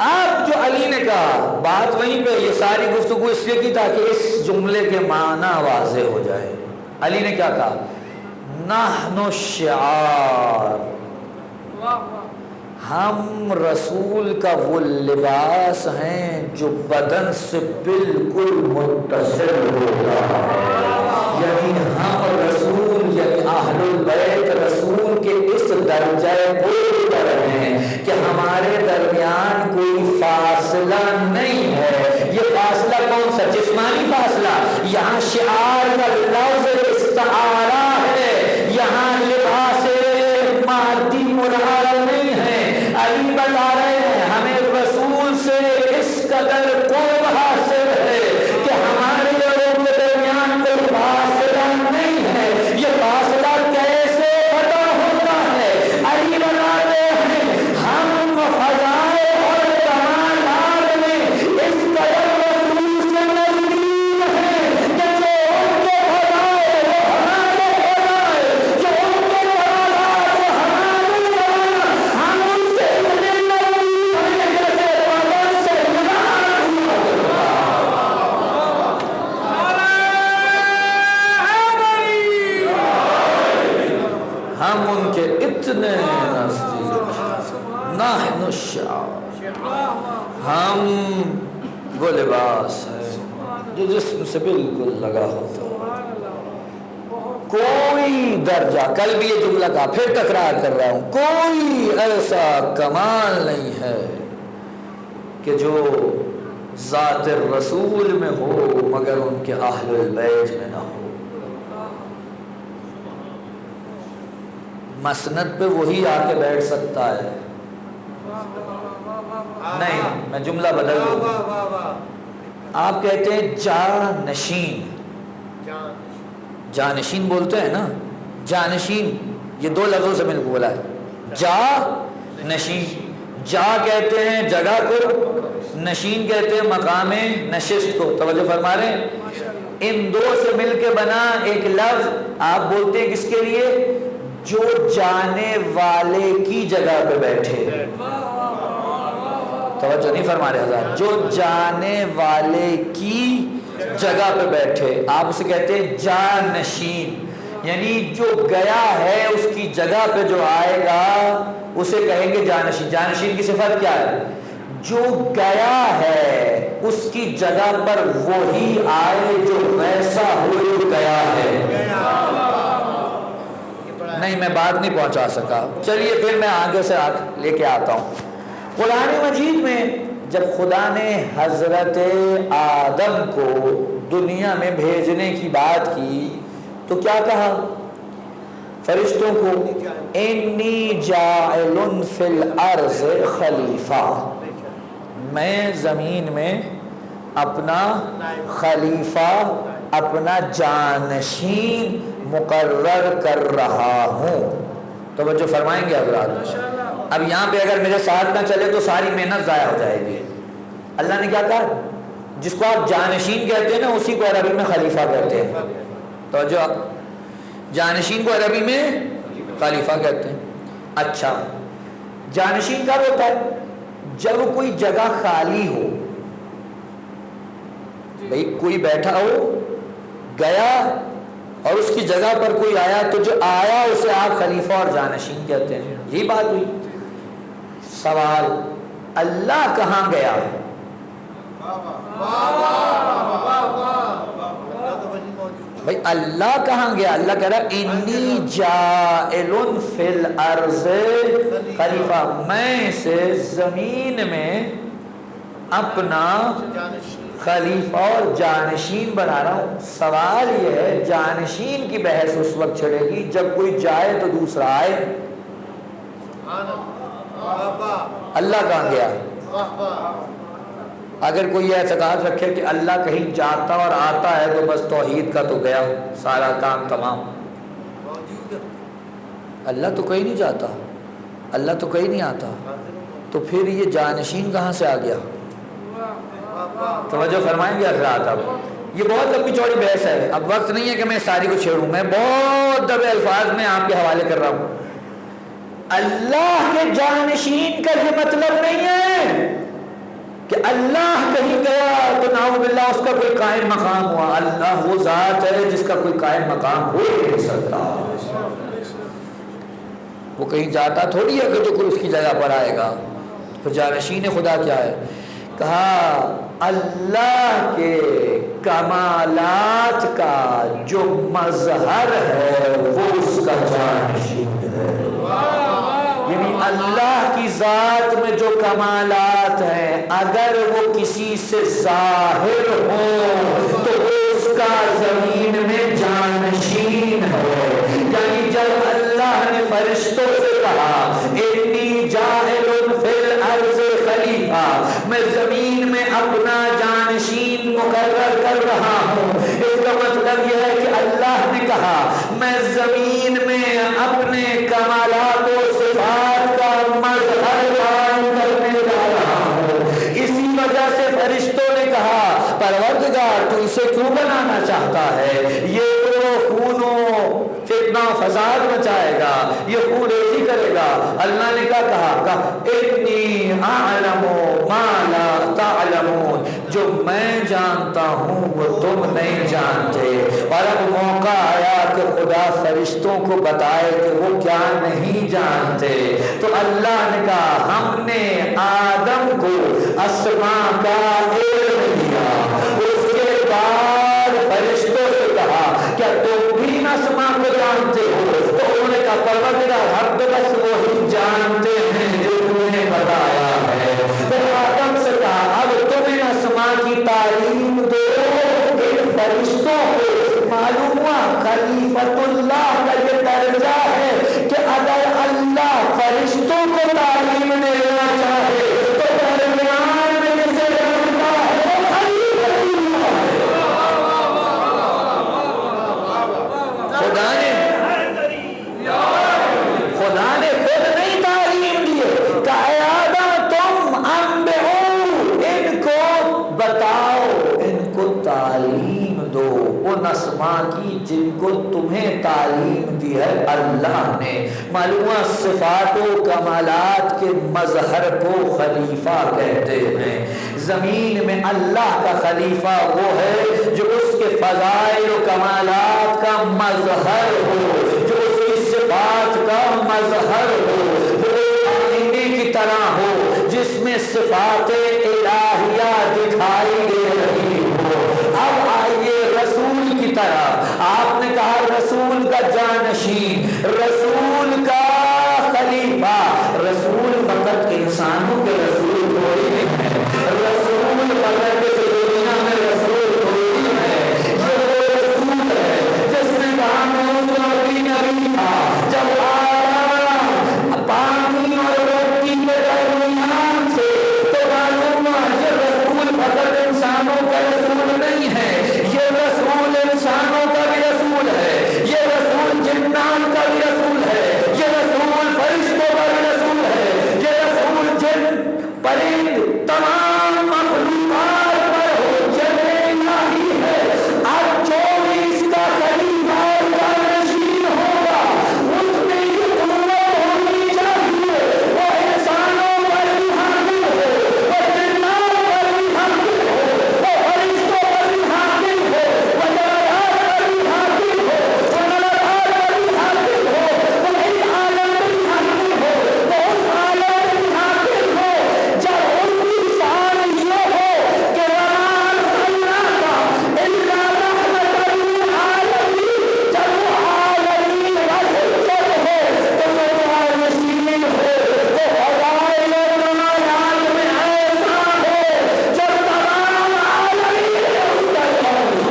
اب جو علی نے کہا بات وہیں پہ، یہ ساری گفتگو اس لیے کی تاکہ اس جملے کے معنی واضح ہو جائے۔ علی نے کیا کہا؟ نحن الشعار، ہم رسول کا وہ لباس ہیں جو بدن سے بالکل متصل ہوتا ہے، یعنی ہم رسول یعنی اہل البیت رسول کے اس درجہ بلند پر ہیں کہ ہمارے درمیان کوئی فاصلہ نہیں ہے۔ یہ فاصلہ کون سا؟ جسمانی فاصلہ؟ یہاں شعار کا لفظ استعارہ ہے، یہاں لباس مادی مراد نہیں ہے۔ علی بتا رہے ہیں ہمیں رسول سے اس قدر قرب حاصل ہے کہ ہمارے اور ان کے درمیان کوئی فاصلہ نہیں ہے۔ یہ فاصلہ کیسے پتہ ہوتا ہے؟ علی بتاتے ہیں ہم فضائے اور کمالات میں اس قدر رسول سے نزدیک ہیں کہ جو ان کے فضائے وہ ہمارے فضائے، جو ان کے کمالات وہ ہمارے کمالات، ہم ان سے اتنے نزدیک ہیں جیسے بدن سے ملاقات ہوا کرتا۔ ہم ان کے اتنے نزدیک، نحن الشعار، ہم وہ لباس ہے جو جسم سے بالکل لگا ہوتا ہے۔ کوئی درجہ، کل بھی یہ جملہ کہا پھر تکرار کر رہا ہوں، کوئی ایسا کمال نہیں ہے کہ جو ذات الرسول میں ہو مگر ان کے اہل البیت میں نہ ہو۔ مسند پہ وہی آ کے بیٹھ سکتا ہے، نہیں میں جملہ بدل دوں، آپ کہتے ہیں جا نشین، جانشین بولتے ہیں نا، جانشین یہ دو لفظوں سے مل کے بولا ہے، جا نشین۔ جا کہتے ہیں جگہ کو، نشین کہتے ہیں مقام نشست کو۔ توجہ فرما رہے ہیں؟ ان دو سے مل کے بنا ایک لفظ آپ بولتے ہیں کس کے لیے؟ جو جانے والے کی جگہ پہ بیٹھے۔ توجہ نہیں فرما رہے حضرات؟ جو جانے والے کی جگہ پہ بیٹھے، آپ اسے کہتے ہیں جانشین، یعنی جو گیا ہے اس کی جگہ پہ جو آئے گا اسے کہیں گے جانشین۔ جانشین کی صفت کیا ہے؟ جو گیا ہے اس کی جگہ پر وہی آئے جو ویسا ہو جو گیا ہے۔ نہیں میں بات نہیں پہنچا سکا، چلیے پھر میں آگے سے لے کے آتا ہوں۔ قرآن مجید میں جب خدا نے حضرت آدم کو دنیا میں بھیجنے کی بات کی تو کیا کہا فرشتوں کو؟ انی جاعل فی الارض خلیفہ، میں زمین میں اپنا خلیفہ، اپنا جانشین مقرر کر رہا ہوں۔ توجہ فرمائیں گے حضرات؟ اب یہاں پہ اگر میرے ساتھ نہ چلے تو ساری محنت ضائع ہو جائے گی۔ اللہ نے کیا کہا؟ جس کو آپ جانشین کہتے ہیں نا اسی کو عربی میں خلیفہ کہتے ہیں۔ توجہ، جانشین کو عربی میں خلیفہ کہتے ہیں۔ اچھا، جانشین کب ہوتا ہے؟ جب کوئی جگہ خالی ہو، بھئی کوئی بیٹھا ہو، گیا اور اس کی جگہ پر کوئی آیا تو جو آیا اسے آپ خلیفہ اور جانشین کہتے ہیں۔ یہی بات ہوئی۔ سوال، اللہ کہاں گیا؟ بھئی اللہ کہاں گیا؟ اللہ کہہ رہا انی جاعل فی الارض خلیفہ، میں سے زمین میں اپنا خلیفہ اور جانشین بنا رہا ہوں۔ سوال یہ ہے جانشین کی بحث اس وقت چھڑے گی جب کوئی جائے تو دوسرا آئے۔ اللہ کہاں گیا؟ اگر کوئی اعتقاد رکھے کہ اللہ کہیں جاتا اور آتا ہے تو بس توحید کا تو گیا سارا کام تمام۔ اللہ تو کہیں نہیں جاتا، اللہ تو کہیں نہیں آتا، تو پھر یہ جانشین کہاں سے آ گیا؟ توجہ فرمائیں گے حضرات؟ اب یہ بہت لمبی چوڑی بحث ہے، اب وقت نہیں ہے کہ میں ساری کو چھیڑوں، میں بہت دبے الفاظ میں آپ کے حوالے کر رہا ہوں۔ اللہ کے جانشین کا یہ مطلب نہیں ہے کہ اللہ کہیں گیا تو نعوذ باللہ اس کا کوئی قائم مقام ہوا۔ اللہ وہ ذات ہے جس کا کوئی قائم مقام ہو ہی نہیں سکتا، وہ کہیں جاتا تھوڑی ہے کہ جو کوئی اس کی جگہ پر آئے گا۔ تو جانشین خدا کیا ہے؟ کہا اللہ کے کمالات کا جو مظہر ہے وہ اس کا جانشین ہے۔ یعنی اللہ کی ذات میں جو کمالات ہیں اگر وہ کسی سے ظاہر ہو تو اس کا زمین میں جانشین ہے۔ یعنی جب اللہ نے فرشتوں سے کہا انی جاعل فی الارض خلیفہ، میں زمین میں اپنا جانشین مقرر کر رہا ہوں، اس کا مطلب یہ ہے کہ اللہ نے کہا میں زمین میں اپنے کمالات و صفات کا مظہر قائم کرنے جا رہا ہوں۔ اسی وجہ سے فرشتوں نے کہا پروردگار تو اسے کیوں بنانا چاہتا ہے؟ یہ تو خون و فتنہ فساد مچائے گا، یہ خون ریزی کرے گا۔ اللہ نے کیا کہا؟ انی اعلم ما لا تعلمون، جو میں جانتا ہوں وہ تم نہیں جانتے۔ اور اب موقع آیا کہ خدا فرشتوں کو بتائے کہ وہ کیا نہیں جانتے، تو اللہ نے کہا ہم نے آدم کو اسماء کا علم دیا۔ اس کے بعد فرشتوں سے کہا کیا تم بھی اسماء کو جانتے ہو؟ تو انہوں نے کہا پروردگار ہم تو بس وہی جانتے ہیں جو تم نے بتایا ہے۔ پھر آدم سے کہا اب تمہیں اسماء کی تعلیم دو۔ ان فرشتوں کو معلوم ہوا خلیفۃ اللہ کا یہ درجہ ہے کہ اگر اللہ فرشتوں کو تعلیم دینا چاہے تو درمیان میں سے بنتا ہے اسماء کی جن کو تمہیں تعلیم دی ہے اللہ نے. معلوم صفات و کمالات کے مظہر کو خلیفہ کہتے ہیں. زمین میں اللہ کا خلیفہ وہ ہے جو اس کے فضائل و کمالات کا مظہر ہو, جو اس کی صفات کا مظہر ہو, جو آئینے کی طرح ہو جس میں صفات الہیہ دکھائی دے رہی ہو. اب آئیے رسول کی طرح. آپ نے کہا رسول کا جانشین, رسول کا خلیفہ. رسول فقط انسانوں کے رسول تھوڑی نہیں ہے, رسول فقط دنیا میں رسول تھوڑی نہیں ہے. یہ وہ رسول ہے جس نے کہا میں اس نبی نبی تھا جب آیا پانی اور روٹی کے درمیان سے, تو معلوم یہ رسول فقط انسانوں کا رسول نہیں ہے, یہ رسول انسانوں کا بھی رسول ہے, یہ رسول جنات کا بھی رسول ہے, یہ رسول فرشتوں کا بھی رسول ہے, یہ رسول جن پرند تمام مخلوقات پر حجت الہی ہے. اب جو بھی اس کا خلیفہ اور جانشین ہوگا اس میں یہ قوت ہونی چاہیے, وہ انسانوں پر بھی حاکم ہو, وہ جنات پر بھی حاکم ہو, وہ فرشتوں پر بھی حاکم ہو, وہ جنات پر بھی حاکم ہو, وہ نبات پر بھی حاکم ہو, وہ اس عالم پر بھی حاکم ہو, وہ اس عالم پر بھی حاکم ہو. جب اس کی شان یہ ہو کہ وَمَا أَرْسَلْنَاكَ إِلَّا رَحْمَةً لِلْعَالَمِينَ, جب وہ عالمین کا حجت ہو, تو جو جانشین ہو وہ فضائل و کمالات میں ایسا ہو جو تمام عالمین اس کا جانشین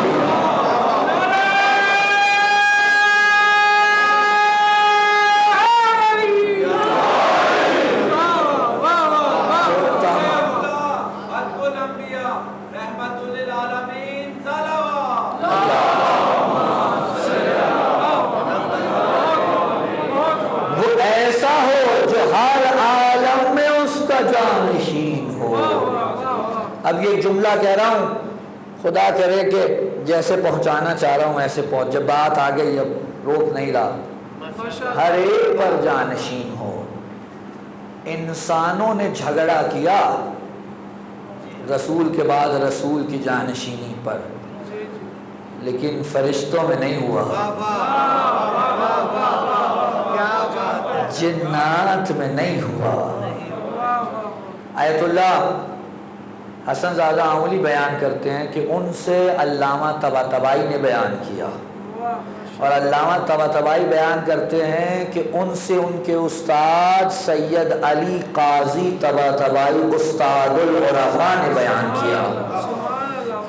خاتم الانبیاء رحمت للعالمین صلوات. وہ ایسا ہو جو ہر عالم میں اس کا جانشین ہو. اب یہ جملہ کہہ رہا ہوں, خدا کرے کہ جیسے پہنچانا چاہ رہا ہوں ایسے پہنچ, جب بات آ گئی اب روک نہیں رہا. ہر ایک پر جانشین ہو. انسانوں نے جھگڑا کیا رسول کے بعد رسول کی جانشینی پر, لیکن فرشتوں میں نہیں ہوا, جنات میں نہیں ہوا. آیت اللہ حسن زادہ آمولی بیان کرتے ہیں کہ ان سے علامہ طباطبائی نے بیان کیا, اور علامہ طباطبائی بیان کرتے ہیں کہ ان سے ان کے استاد سید علی قاضی طباطبائی استاد العرفاء نے بیان کیا.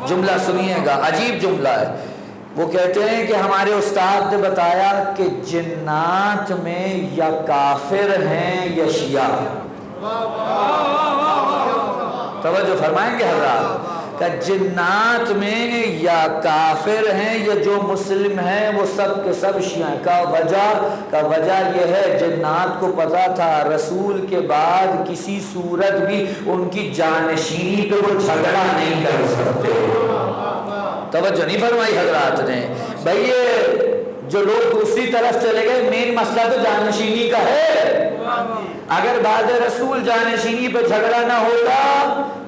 جملہ سنیے گا, عجیب جملہ ہے. وہ کہتے ہیں کہ ہمارے استاد نے بتایا کہ جنات میں یا کافر ہیں یا شیعہ. توجہ فرمائیں گے حضرات, کہ جنات میں یا کافر ہیں یا جو مسلم ہیں وہ سب کے سب شیعہ ہیں. کا وجہ یہ ہے جنات کو پتا تھا رسول کے بعد کسی صورت بھی ان کی جانشینی پہ وہ جھگڑا نہیں کر سکتے. توجہ نہیں فرمائی حضرات نے. بھئی یہ جو لوگ دوسری طرف چلے گئے, مین مسئلہ تو جانشینی کا ہے. اگر بعد رسول جانشینی پہ جھگڑا نہ ہوتا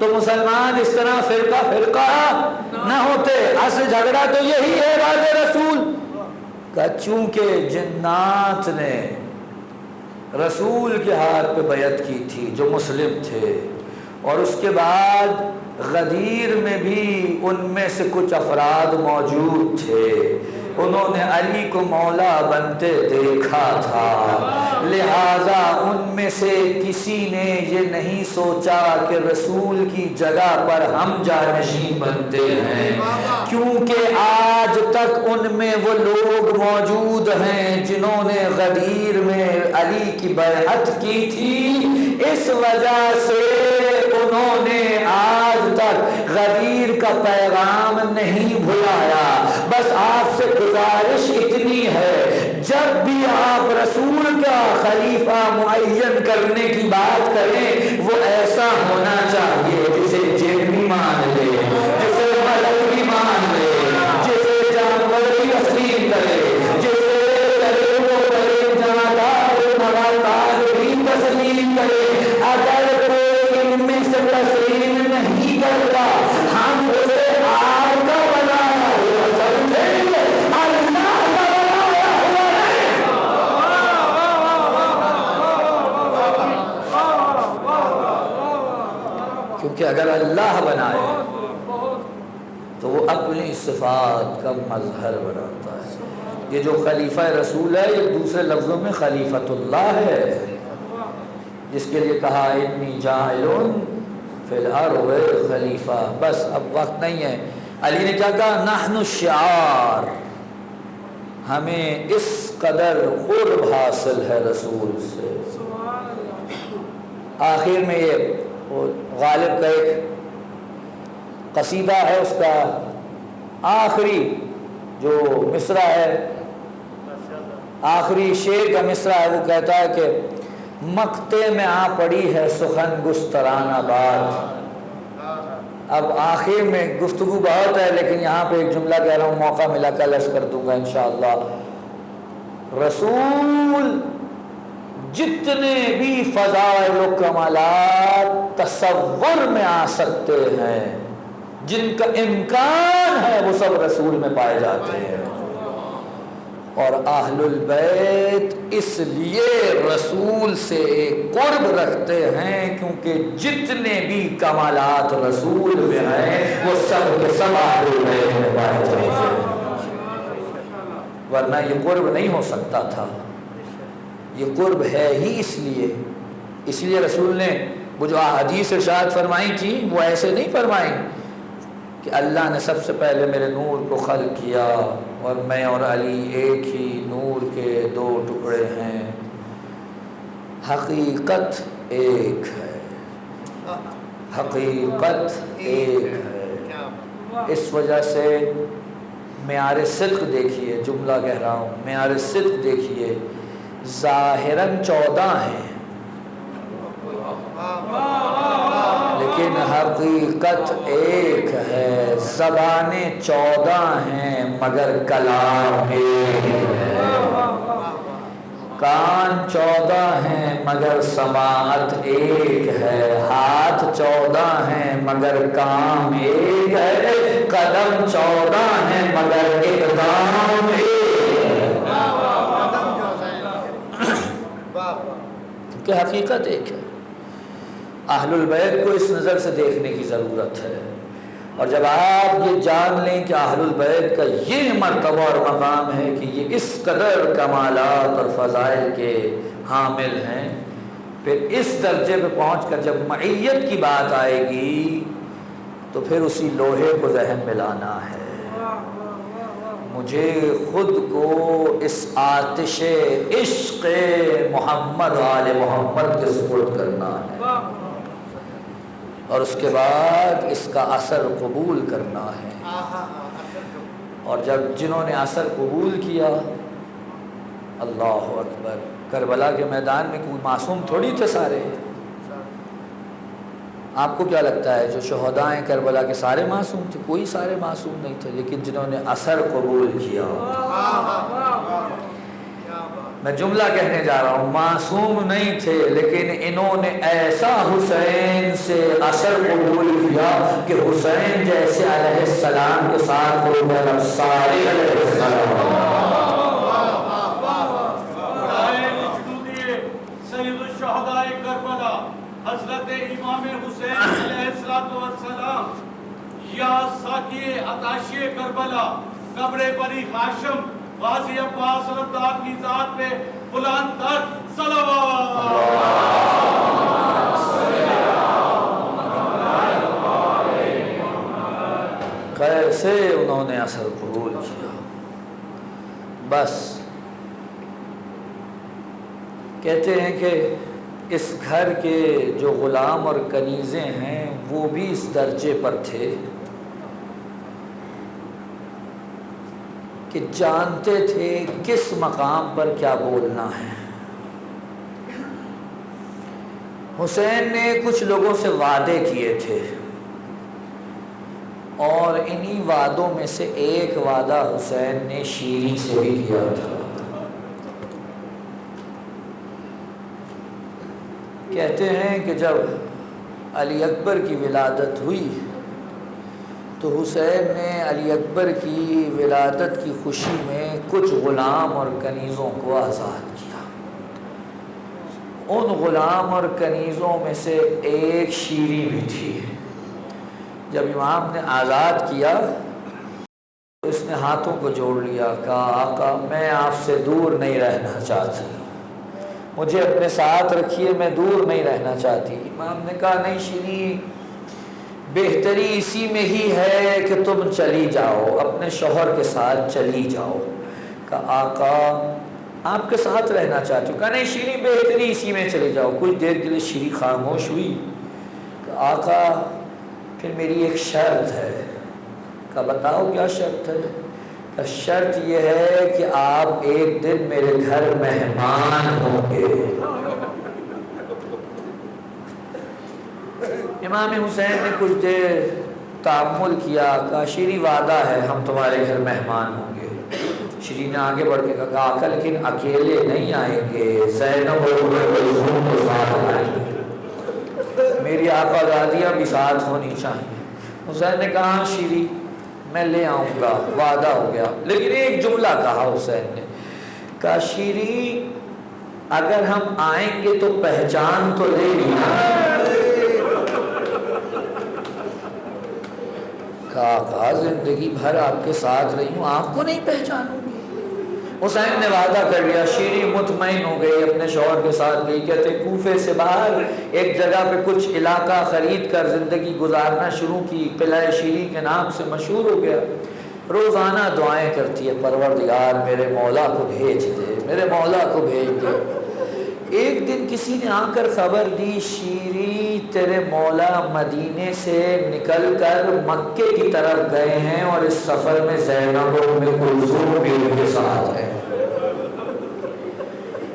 تو مسلمان اس طرح فرقہ نہ ہوتے. اصل جھگڑا تو یہی ہے بعد رسول کا, چونکہ جنات نے رسول کے ہاتھ پہ بیعت کی تھی جو مسلم تھے, اور اس کے بعد غدیر میں بھی ان میں سے کچھ افراد موجود تھے, انہوں نے علی کو مولا بنتے دیکھا تھا. لہذا ان میں سے کسی نے یہ نہیں سوچا کہ رسول کی جگہ پر ہم جانشین بنتے ہیں, کیونکہ آج تک ان میں وہ لوگ موجود ہیں جنہوں نے غدیر میں علی کی بیعت کی تھی. اس وجہ سے انہوں نے آج تک غدیر کا پیغام نہیں بھلایا. بس آپ سے گزارش اتنی ہے, جب بھی آپ رسول کا خلیفہ معین کرنے کی بات کریں وہ ایسا ہونا چاہیے جسے جن بھی مان لے, جسے ملک بھی مان لے, جسے جانور کرے جسے کرے وہ کرے جانکار نواتار بھی تسلیم کرے اگر کوئی ان میں سے تسلیم نہیں کرتا ہم اسے آپ کا بنایا ہوا سمجھیں گے اللہ کا بنایا ہوا نہیں کیونکہ اگر اللہ بنائے تو وہ اپنی صفات کا مظہر بناتا ہے. یہ جو خلیفہ رسول ہے یہ دوسرے لفظوں میں خلیفۃ اللہ ہے جس کے لیے کہا انی جاعل فی الارض خلیفہ. بس اب وقت نہیں ہے. علی نے کیا کہا نحن الشعار ہمیں اس قدر قرب حاصل ہے رسول سے. آخر میں یہ غالب کا ایک قصیدہ ہے اس کا آخری جو مصرع ہے آخری شعر کا مصرع ہے وہ کہتا ہے کہ مقتے میں آ پڑی ہے سخن گستران آباد. اب آخر میں گفتگو بہت ہے لیکن یہاں پہ ایک جملہ کہہ رہا ہوں موقع ملا کل عرض کر دوں گا انشاءاللہ. رسول جتنے بھی فضائل و کمالات تصور میں آ سکتے ہیں جن کا امکان ہے وہ سب رسول میں پائے جاتے ہیں. اور اہل البیت اس لیے رسول سے قرب رکھتے ہیں کیونکہ جتنے بھی کمالات رسول میں ہیں وہ سب کے سب اہل البیت میں پائے جاتے ہیں. ورنہ یہ قرب نہیں ہو سکتا تھا. یہ قرب ہے ہی اس لیے رسول نے وہ جو احادیث ارشاد فرمائی تھی وہ ایسے نہیں فرمائی کہ اللہ نے سب سے پہلے میرے نور کو خلق کیا اور میں اور علی ایک ہی نور کے دو ٹکڑے ہیں. حقیقت ایک ہے. حقیقت ایک ہے. اس وجہ سے معیار صدق دیکھیے جملہ کہہ رہا ہوں معیار صدق دیکھیے ظاہراً 14 ہیں لیکن حقیقت ایک ہے. زبانیں 14 ہیں مگر کلام ایک ہے. کان 14 ہیں مگر سماعت ایک ہے. ہاتھ 14 ہیں مگر کام ایک ہے. قدم 14 ہیں مگر اقدام ایک ہے. کہ حقیقت ایک ہے. اہل البیت کو اس نظر سے دیکھنے کی ضرورت ہے. اور جب آپ یہ جان لیں کہ اہل البیت کا یہ مرتبہ اور مقام ہے کہ یہ اس قدر کمالات اور فضائل کے حامل ہیں پھر اس درجے پہ پہنچ کر جب معیت کی بات آئے گی تو پھر اسی لوہے کو ذہن میں لانا ہے. مجھے خود کو اس آتش عشق محمد آل محمد کے سپرد کرنا ہے اور اس کے بعد اس کا اثر قبول کرنا ہے. اور جب جنہوں نے اثر قبول کیا اللہ اکبر کربلا کے میدان میں کوئی معصوم تھوڑی تھے سارے. آپ کو کیا لگتا ہے جو شہداء ہیں کربلا کے سارے معصوم تھے؟ کوئی سارے معصوم نہیں تھے لیکن جنہوں نے اثر قبول کیا. میں جملہ کہنے جا رہا ہوں معصوم نہیں تھے لیکن انہوں نے ایسا حسین سے اثر قبول کیا کہ حسین جیسے علیہ السلام کے ساتھ ہو گئے سارے علیہ السلام. سید الشہداء کربلا حضرت امام حسین علیہ السلام یا ساقی عطاشی کربلا قبر بنی ہاشم غازی عباس رضا کی ذات پہ بلند تر صلوات. کیسے انہوں نے اثر قبول کیا. بس کہتے ہیں کہ اس گھر کے جو غلام اور کنیزیں ہیں وہ بھی اس درجے پر تھے کہ جانتے تھے کس مقام پر کیا بولنا ہے. حسین نے کچھ لوگوں سے وعدے کیے تھے اور انہی وعدوں میں سے ایک وعدہ حسین نے شیریں سے بھی کیا تھا۔ کہتے ہیں کہ جب علی اکبر کی ولادت ہوئی تو حسین نے علی اکبر کی ولادت کی خوشی میں کچھ غلام اور کنیزوں کو آزاد کیا۔ ان غلام اور کنیزوں میں سے ایک شیریں بھی تھی۔ جب امام نے آزاد کیا تو اس نے ہاتھوں کو جوڑ لیا، کہا آقا میں آپ سے دور نہیں رہنا چاہتی، مجھے اپنے ساتھ رکھیے، میں دور نہیں رہنا چاہتی۔ امام نے کہا نہیں شیریں، بہتری اسی میں ہی ہے کہ تم چلی جاؤ، اپنے شوہر کے ساتھ چلی جاؤ۔ کہا آقا آپ کے ساتھ رہنا چاہتی ہوں۔ کہا نہیں شیریں، بہتری اسی میں چلی جاؤ۔ کچھ دیر کے لیے شیریں خاموش ہوئی۔ کہا آقا پھر میری ایک شرط ہے۔ کہا بتاؤ کیا شرط ہے؟ کہا شرط یہ ہے کہ آپ ایک دن میرے گھر مہمان ہوں گے۔ امام حسین نے کچھ دیر تأمل کیا، کہا شیریں وعدہ ہے ہم تمہارے گھر مہمان ہوں گے۔ شیریں نے آگے بڑھ کے کہا آقا لیکن اکیلے نہیں آئیں گے، زینب اور ام کلثوم کو ساتھ لائیں گے، میری آقا دادیاں بھی ساتھ ہونی چاہیے۔ حسین نے کہا شیریں میں لے آؤں گا، وعدہ ہو گیا۔ لیکن ایک جملہ کہا حسین نے، کہا شیریں اگر ہم آئیں گے تو پہچان تو لے لینا۔ کہا زندگی بھر آپ کے ساتھ رہی ہوں، آپ کو نہیں پہچانوں گی؟ حسین نے وعدہ کر لیا۔ شیریں مطمئن ہو گئی، اپنے شوہر کے ساتھ گئی۔ کہتے کوفے سے باہر ایک جگہ پہ کچھ علاقہ خرید کر زندگی گزارنا شروع کی، قلعہ شیریں کے نام سے مشہور ہو گیا۔ روزانہ دعائیں کرتی ہے، پروردگار میرے مولا کو بھیج دے، میرے مولا کو بھیج دے۔ ایک دن کسی نے آ کر خبر دی شیریں تیرے مولا مدینے سے نکل کر مکے کی طرف گئے ہیں اور اس سفر میں زینب اور ام کلثوم بھی ان کے ساتھ ہیں۔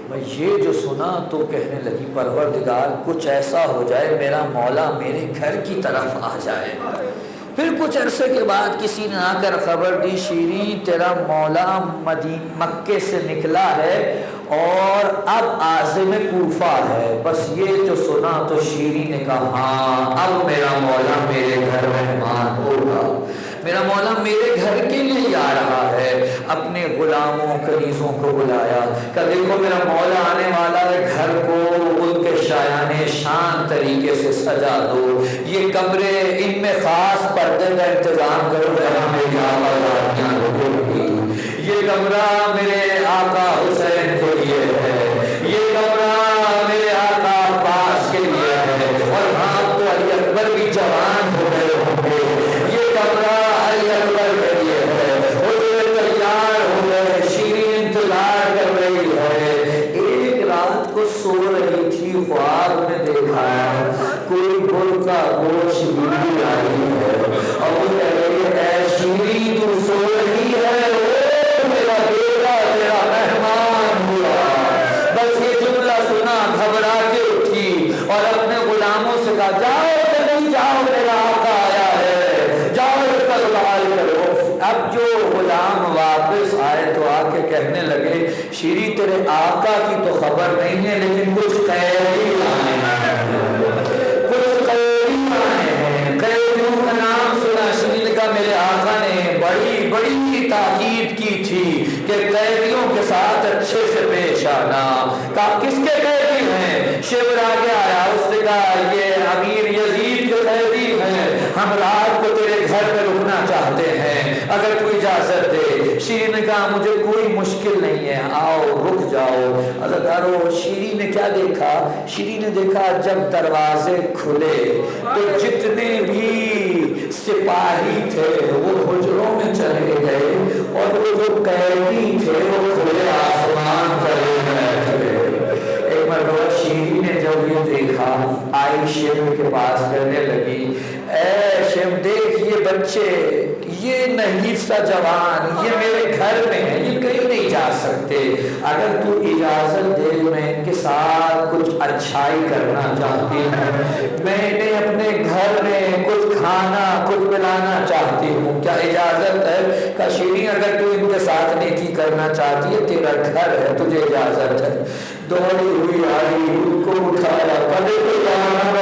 میں یہ جو سنا تو کہنے لگی پروردگار کچھ ایسا ہو جائے میرا مولا میرے گھر کی طرف آ جائے۔ پھر کچھ عرصے کے بعد کسی نے آ کر خبر دی شیریں تیرا مولا مکے سے نکلا ہے اور اب عازم کوفہ ہے۔ بس یہ جو سنا تو شیریں نے کہا ہاں اب میرا مولا میرے گھر مہمان ہوگا، میرا مولا میرے گھر کے لیے آ رہا ہے۔ اپنے غلاموں کنیزوں کو بلایا کہ دیکھو میرا مولا آنے والا ہے، گھر کو ان کے شایان شان طریقے سے سجا دو، یہ کمرے ان میں خاص پردے کا انتظام کرو جہاں میری آقا راتیاں رکھیں گی، یہ کمرہ میرے آقا حسین کے لیے ہے، یہ کمرہ میرے آقا عباس کے لیے ہے، اور ہاں تو علی اکبر بھی جوان ہو گئے ہوں گے، یہ کمرہ علی اکبر کے لیے ہے، وہ تیار ہو گئے، شیریں انتظار کر رہی ہے۔ ایک رات کو سو رہی تھی، خواب میں دیکھا کوئی گل کا گوشت بیوی آئی ہے اور وہ کہہ رہی ہے اے شیریں تو سو رہی ہے، او میرا بیٹا تیرا مہمان ہوا۔ بس یہ جملہ سنا گھبرا کے اٹھی اور اپنے غلاموں سے کہا جاؤ جلدی جاؤ میرا آقا آیا ہے، جاؤ استقبال کرو۔ اب جو غلام واپس آئے تو آ کے کہنے لگے شیریں تیرے آقا کی تو خبر نہیں ہے لیکن کچھ قیدی آئے ہیں، کچھ قیدی آئے ہیں۔ قیدیوں کا نام سنا، شیریں نے کہا میرے آقا نے بڑی بڑی تاکید کی تھی کہ قیدیوں کے ساتھ اچھے سے پیش آنا۔ کہا کس کے قیدی ہیں؟ شیور آگے آیا، اس نے کہا یہ امیر یزید کے قیدی ہیں، ہم رات کو تیرے گھر میں رکنا چاہتے ہیں اگر تو اجازت دے۔ شیریں نے کہا مجھے کوئی مشکل نہیں ہے، آؤ رک جاؤ۔ ادارو شیریں نے کیا دیکھا؟ شیریں نے دیکھا جب دروازے کھلے تو جتنے بھی سپاہی تھے وہ حجروں میں چلے گئے اور وہ جو قیدی تھے وہ کھلے آسمان پر بیٹھے۔ ایک مرتبہ شیریں نے جب یہ دیکھا آئی شیخ کے پاس کہنے لگی اے شیخ دیکھ یہ بچے، یہ نحیف سا جوان، یہ میرے گھر میں ہے، یہ کہیں نہیں جا سکتا۔ سکتے. اگر تو اجازت دے میں ان کے ساتھ کچھ اچھائی کرنا چاہتی ہوں, میں انہیں اپنے گھر میں کچھ کھانا کچھ پلانا چاہتی ہوں, کیا اجازت ہے؟ کہ شیریں اگر تو ان کے ساتھ نیکی کرنا چاہتی ہے, تیرا گھر ہے, تجھے اجازت ہے. دوڑی ہوئی آئی, ان کو اٹھایا, پڑے کو جانا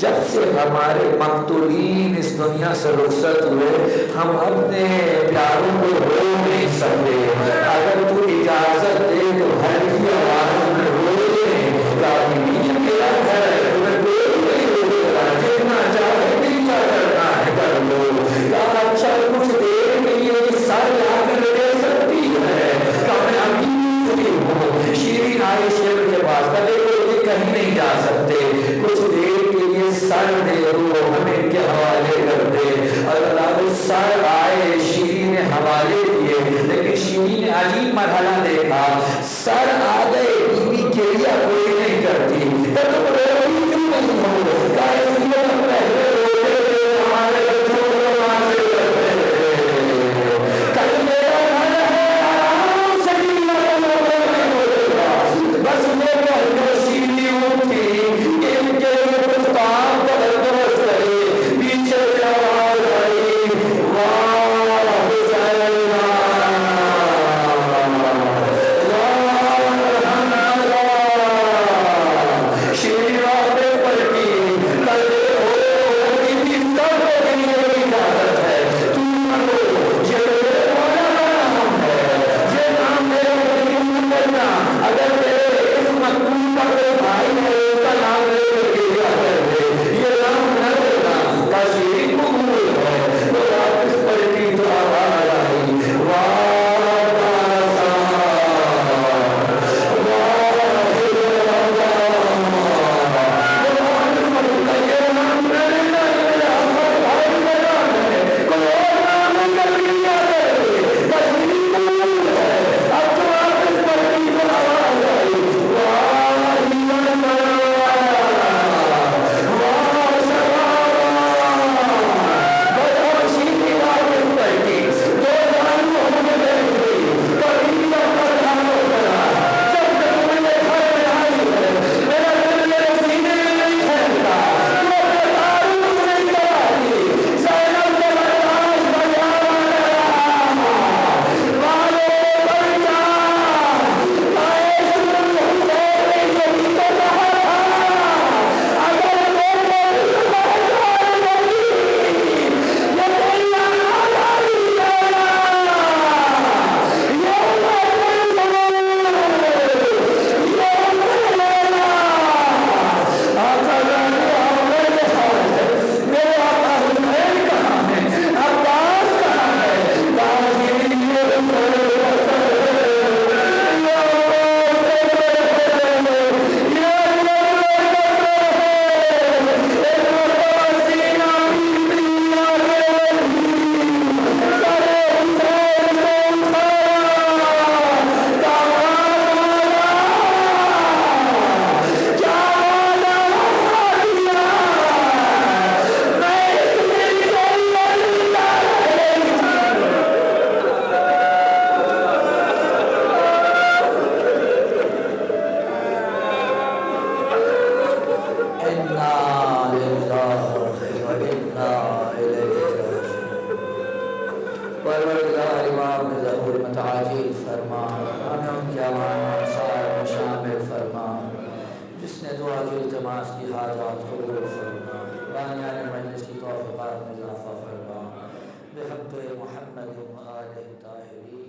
جب سے ہمارے مقتولین اس دنیا سے رخصت ہوئے, ہم اپنے پیاروں کو رو نہیں سکتے. اگر تو اجازت دے تو ہر کی آواز میں رو لیں. میرا گھر ہے, تمہیں کوئی نہیں روکتا, جتنا چاہے کیا کرنا ہے کر لو. کہا اچھا کچھ دیر کے لیے سر لا کر دے سکتی ہے؟ کہ میں ابھی ہوں. شیریں آئی شیر کے پاس, کہ دیکھو یہ کہیں نہیں جا سکتے, کچھ دیر سر دے دو, ہمیں کے حوالے کر دے. اللہ سر آئے, شیریں نے حوالے دیے, لیکن شیریں نے عجیب مرحلہ دیکھا. سر آ گئے, بیوی کے لیے کوئی نہیں کرتی. تم روئی کیوں نہیں ہو؟ بحق محمد و آلہ الطاہرین.